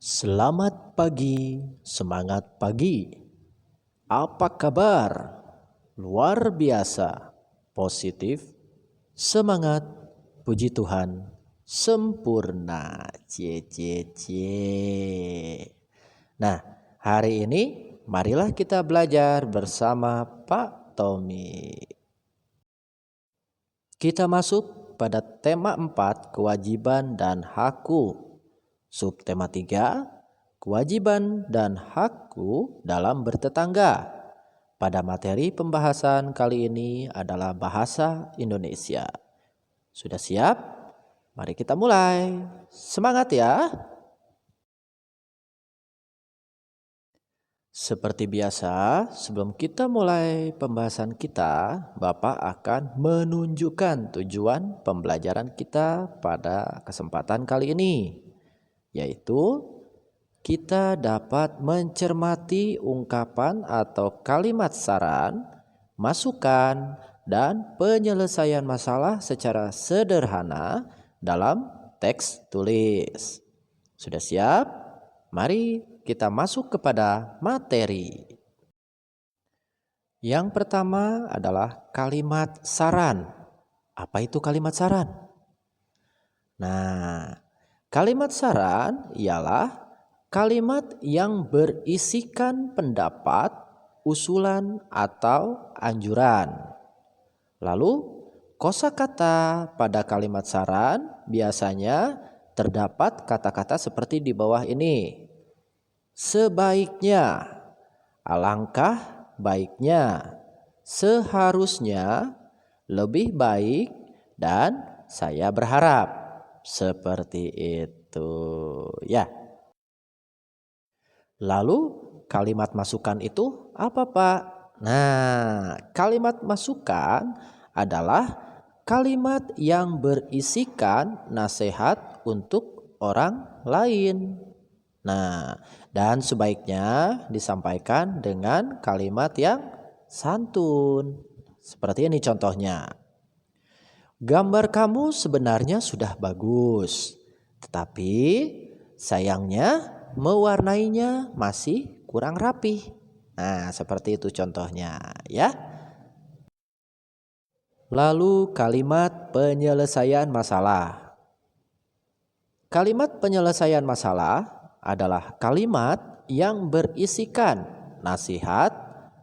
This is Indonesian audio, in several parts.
Selamat pagi, semangat pagi. Apa kabar? Luar biasa, positif, semangat, puji Tuhan, sempurna. Cie, cie, cie. Nah, hari ini marilah kita belajar bersama Pak Tommy. Kita masuk pada tema 4, kewajiban dan hakku. Subtema 3, kewajiban dan hakku dalam bertetangga. Pada materi pembahasan kali ini adalah bahasa Indonesia. Sudah siap? Mari kita mulai. Semangat ya! Seperti biasa, sebelum kita mulai pembahasan kita, Bapak akan menunjukkan tujuan pembelajaran kita pada kesempatan kali ini, yaitu kita dapat mencermati ungkapan atau kalimat saran, masukan, dan penyelesaian masalah secara sederhana dalam teks tulis. Sudah siap? Mari kita masuk kepada materi. Yang pertama adalah kalimat saran. Apa itu kalimat saran? Nah, kalimat saran ialah kalimat yang berisikan pendapat, usulan, atau anjuran. Lalu, kosakata pada kalimat saran biasanya terdapat kata-kata seperti di bawah ini. Sebaiknya, alangkah baiknya, seharusnya, lebih baik, dan saya berharap. Seperti itu ya. Lalu kalimat masukan itu apa, Pak? Nah, kalimat masukan adalah kalimat yang berisikan nasihat untuk orang lain. Nah, dan sebaiknya disampaikan dengan kalimat yang santun. Seperti ini contohnya. Gambar kamu sebenarnya sudah bagus, tetapi sayangnya mewarnainya masih kurang rapi. Nah, seperti itu contohnya ya. Lalu kalimat penyelesaian masalah. Kalimat penyelesaian masalah adalah kalimat yang berisikan nasihat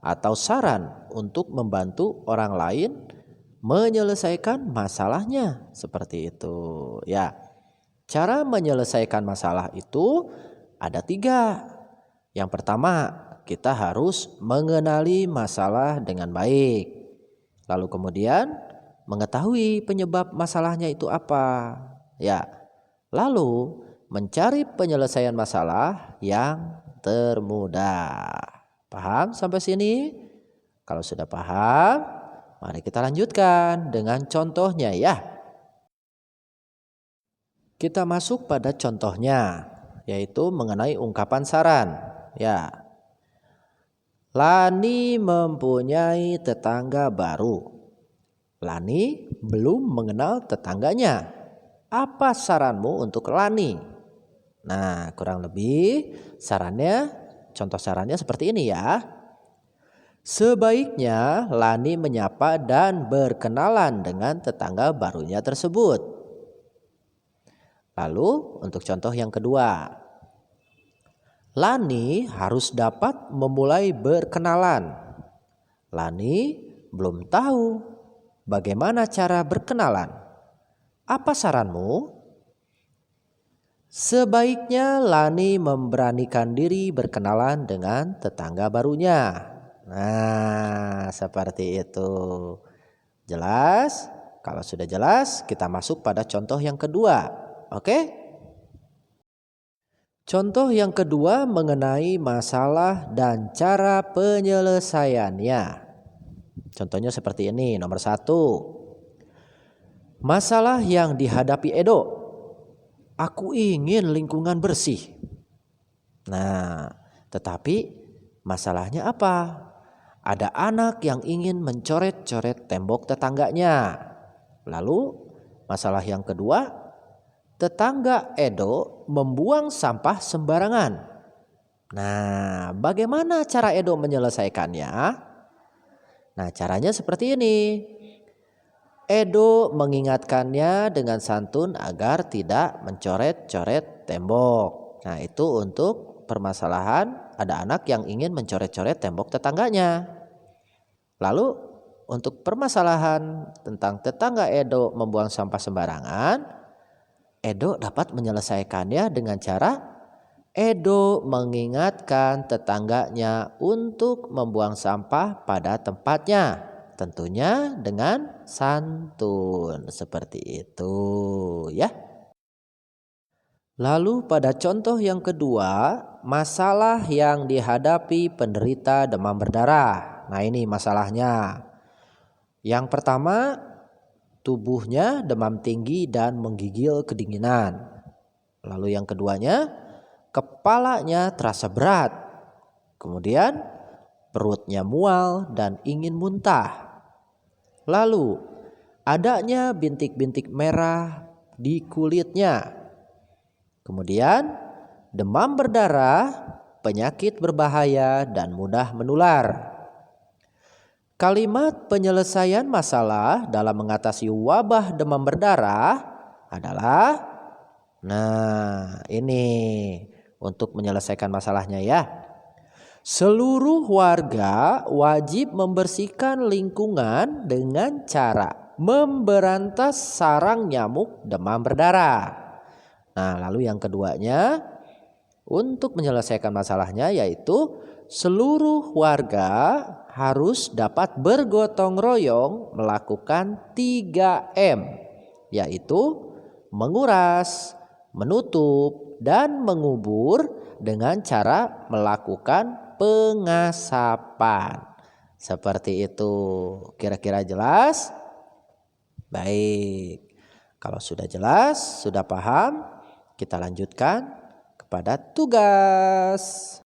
atau saran untuk membantu orang lain menyelesaikan masalahnya. Seperti itu ya. Cara menyelesaikan masalah itu ada 3. Yang pertama, kita harus mengenali masalah dengan baik. Lalu kemudian mengetahui penyebab masalahnya itu apa. Ya. Lalu mencari penyelesaian masalah yang termudah. Paham sampai sini? Kalau sudah paham, mari kita lanjutkan dengan contohnya ya. Kita masuk pada contohnya, yaitu mengenai ungkapan saran. Ya. Lani mempunyai tetangga baru. Lani belum mengenal tetangganya. Apa saranmu untuk Lani? Nah, kurang lebih contoh sarannya seperti ini ya. Sebaiknya Lani menyapa dan berkenalan dengan tetangga barunya tersebut. Lalu untuk contoh yang kedua, Lani harus dapat memulai berkenalan. Lani belum tahu bagaimana cara berkenalan. Apa saranmu? Sebaiknya Lani memberanikan diri berkenalan dengan tetangga barunya. Nah, seperti itu. Jelas? Kalau sudah jelas, kita masuk pada contoh yang kedua. Oke? Contoh yang kedua mengenai masalah dan cara penyelesaiannya. Contohnya seperti ini, nomor 1. Masalah yang dihadapi Edo. Aku ingin lingkungan bersih. Nah, tetapi masalahnya apa? Ada anak yang ingin mencoret-coret tembok tetangganya. Lalu masalah yang kedua, tetangga Edo membuang sampah sembarangan. Nah, bagaimana cara Edo menyelesaikannya? Nah, caranya seperti ini. Edo mengingatkannya dengan santun agar tidak mencoret-coret tembok. Nah, itu untuk permasalahan ada anak yang ingin mencoret-coret tembok tetangganya. Lalu untuk permasalahan tentang tetangga Edo membuang sampah sembarangan, Edo dapat menyelesaikannya dengan cara Edo mengingatkan tetangganya untuk membuang sampah pada tempatnya, tentunya dengan santun seperti itu ya. Lalu pada contoh yang kedua, masalah yang dihadapi penderita demam berdarah. Nah, ini masalahnya. Yang pertama, tubuhnya demam tinggi dan menggigil kedinginan. Lalu yang keduanya, kepalanya terasa berat. Kemudian perutnya mual dan ingin muntah. Lalu adanya bintik-bintik merah di kulitnya. Kemudian demam berdarah, penyakit berbahaya dan mudah menular. Kalimat penyelesaian masalah dalam mengatasi wabah demam berdarah adalah, nah ini untuk menyelesaikan masalahnya ya. Seluruh warga wajib membersihkan lingkungan dengan cara memberantas sarang nyamuk demam berdarah. Nah, lalu yang keduanya untuk menyelesaikan masalahnya yaitu seluruh warga harus dapat bergotong royong melakukan 3M, yaitu menguras, menutup, dan mengubur dengan cara melakukan pengasapan. Seperti itu. Kira-kira jelas? Baik. Kalau sudah jelas, sudah paham, kita lanjutkan kepada tugas.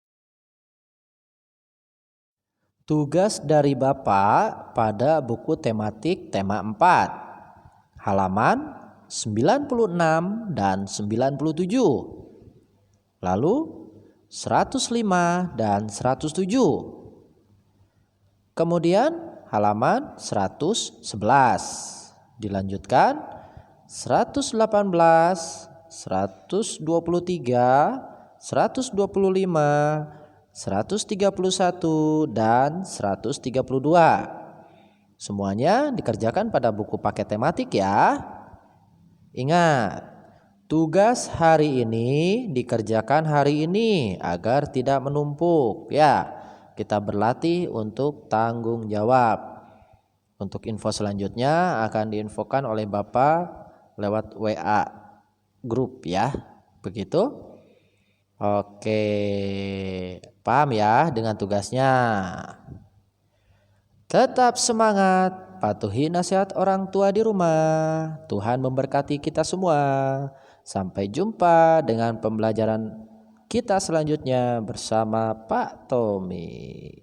Tugas dari Bapak pada buku tematik tema 4, halaman 96 dan 97. Lalu 105 dan 107. Kemudian halaman 111. Dilanjutkan 118, 123, 125, 131 dan 132. Semuanya dikerjakan pada buku paket tematik ya. Ingat, tugas hari ini dikerjakan hari ini agar tidak menumpuk ya. Kita berlatih untuk tanggung jawab. Untuk info selanjutnya akan diinfokan oleh Bapak lewat WA grup ya. Begitu? Oke, paham ya dengan tugasnya. Tetap semangat, patuhi nasihat orang tua di rumah. Tuhan memberkati kita semua. Sampai jumpa dengan pembelajaran kita selanjutnya bersama Pak Tommy.